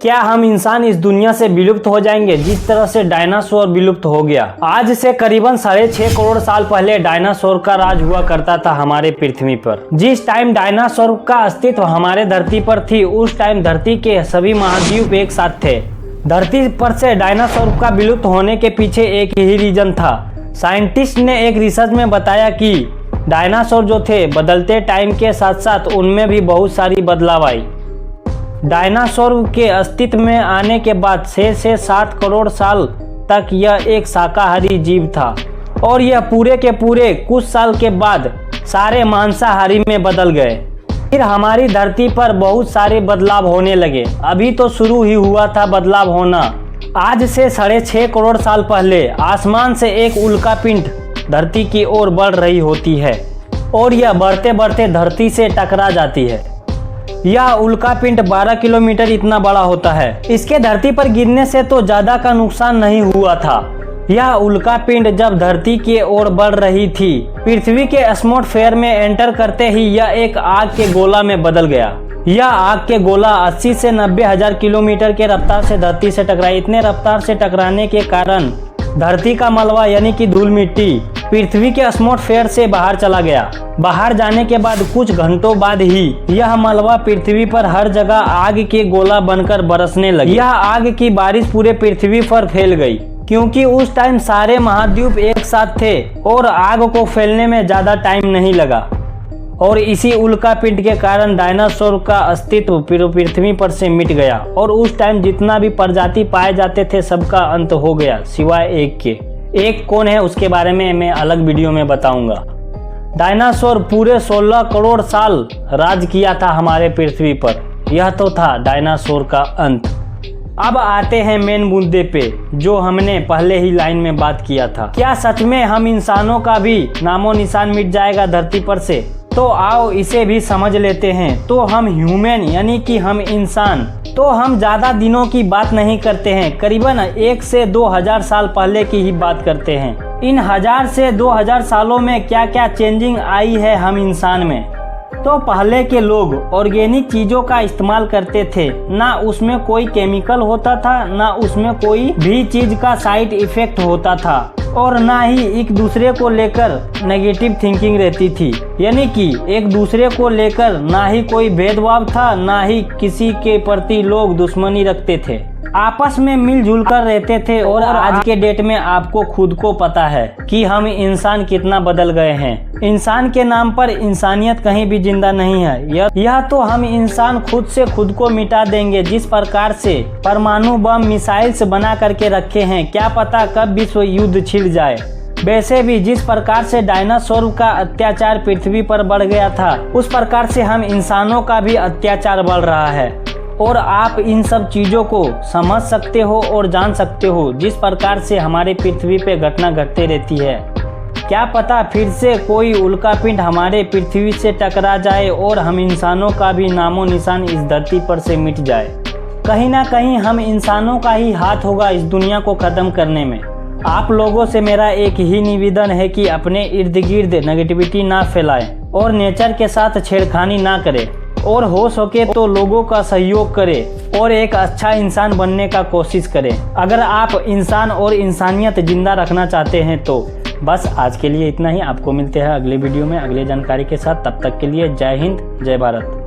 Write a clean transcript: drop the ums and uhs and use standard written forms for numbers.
क्या हम इंसान इस दुनिया से विलुप्त हो जाएंगे जिस तरह से डायनासोर विलुप्त हो गया। आज से करीबन 6.5 करोड़ साल पहले डायनासोर का राज हुआ करता था हमारे पृथ्वी पर। जिस टाइम डायनासोर का अस्तित्व हमारे धरती पर थी, उस टाइम धरती के सभी महाद्वीप एक साथ थे। धरती पर से डायनासोर का विलुप्त होने के पीछे एक ही रीजन था। साइंटिस्ट ने एक रिसर्च में बताया कि डायनासोर जो थे, बदलते टाइम के साथ साथ उनमें भी बहुत सारी बदलाव आई। डायनासोर के अस्तित्व में आने के बाद 6 से 7 करोड़ साल तक यह एक शाकाहारी जीव था और यह पूरे के पूरे कुछ साल के बाद सारे मांसाहारी में बदल गए। फिर हमारी धरती पर बहुत सारे बदलाव होने लगे। अभी तो शुरू ही हुआ था बदलाव होना। आज से 6.5 करोड़ साल पहले आसमान से एक उल्कापिंड धरती की ओर बढ़ रही होती है और यह बढ़ते बढ़ते धरती से टकरा जाती है। यह उल्कापिंड 12 किलोमीटर इतना बड़ा होता है। इसके धरती पर गिरने से तो ज्यादा का नुकसान नहीं हुआ था। यह उल्कापिंड जब धरती की ओर बढ़ रही थी, पृथ्वी के एटमॉस्फेयर में एंटर करते ही यह एक आग के गोला में बदल गया। यह आग के गोला 80 से 90 हजार किलोमीटर के रफ्तार से धरती से टकराई। इतने रफ्तार से टकराने के कारण धरती का मलबा यानी कि धूल मिट्टी पृथ्वी के एटमॉस्फेयर से बाहर चला गया। बाहर जाने के बाद कुछ घंटों बाद ही यह मलबा पृथ्वी पर हर जगह आग के गोला बनकर बरसने लगी। यह आग की बारिश पूरे पृथ्वी पर फैल गई क्योंकि उस टाइम सारे महाद्वीप एक साथ थे और आग को फैलने में ज्यादा टाइम नहीं लगा। और इसी उल्कापिंड के कारण डायनासोर का अस्तित्व पृथ्वी पर से मिट गया और उस टाइम जितना भी प्रजाति पाए जाते थे सबका अंत हो गया सिवाय एक के। एक कौन है उसके बारे में मैं अलग वीडियो में बताऊंगा। डायनासोर पूरे 16 करोड़ साल राज किया था हमारे पृथ्वी पर। यह तो था डायनासोर का अंत। अब आते हैं मेन मुद्दे पे जो हमने पहले ही लाइन में बात किया था। क्या सच में हम इंसानों का भी नामो निशान मिट जाएगा धरती पर से? तो आओ इसे भी समझ लेते हैं। तो हम ह्यूमन यानी कि हम इंसान, तो हम ज्यादा दिनों की बात नहीं करते हैं, करीबन 1 से 2 हजार साल पहले की ही बात करते हैं। इन 1000 से 2000 सालों में क्या क्या चेंजिंग आई है हम इंसान में। तो पहले के लोग ऑर्गेनिक चीजों का इस्तेमाल करते थे। ना उसमें कोई केमिकल होता था, ना उसमें कोई भी चीज का साइड इफेक्ट होता था और ना ही एक दूसरे को लेकर नेगेटिव थिंकिंग रहती थी। यानी कि एक दूसरे को लेकर ना ही कोई भेदभाव था, ना ही किसी के प्रति लोग दुश्मनी रखते थे। आपस में मिलजुल कर रहते थे। और आज के डेट में आपको खुद को पता है कि हम इंसान कितना बदल गए हैं। इंसान के नाम पर इंसानियत कहीं भी जिंदा नहीं है। यह तो हम इंसान खुद से खुद को मिटा देंगे। जिस प्रकार से परमाणु बम मिसाइल्स बना करके रखे हैं, क्या पता कब विश्व युद्ध छिड़ जाए। वैसे भी जिस प्रकार से डायनासोर का अत्याचार पृथ्वी पर बढ़ गया था, उस प्रकार से हम इंसानों का भी अत्याचार बढ़ रहा है। और आप इन सब चीजों को समझ सकते हो और जान सकते हो जिस प्रकार से हमारे पृथ्वी पे घटना घटती रहती है। क्या पता फिर से कोई उल्कापिंड हमारे पृथ्वी से टकरा जाए और हम इंसानों का भी नामो निशान इस धरती पर से मिट जाए। कहीं ना कहीं हम इंसानों का ही हाथ होगा इस दुनिया को खत्म करने में। आप लोगों से मेरा एक ही निवेदन है कि अपने इर्द गिर्द नेगेटिविटी ना फैलाएं और नेचर के साथ छेड़खानी ना करें और हो सके तो लोगों का सहयोग करें और एक अच्छा इंसान बनने का कोशिश करें। अगर आप इंसान और इंसानियत जिंदा रखना चाहते हैं तो बस आज के लिए इतना ही। आपको मिलते हैं अगले वीडियो में अगले जानकारी के साथ। तब तक के लिए जय हिंद, जय भारत।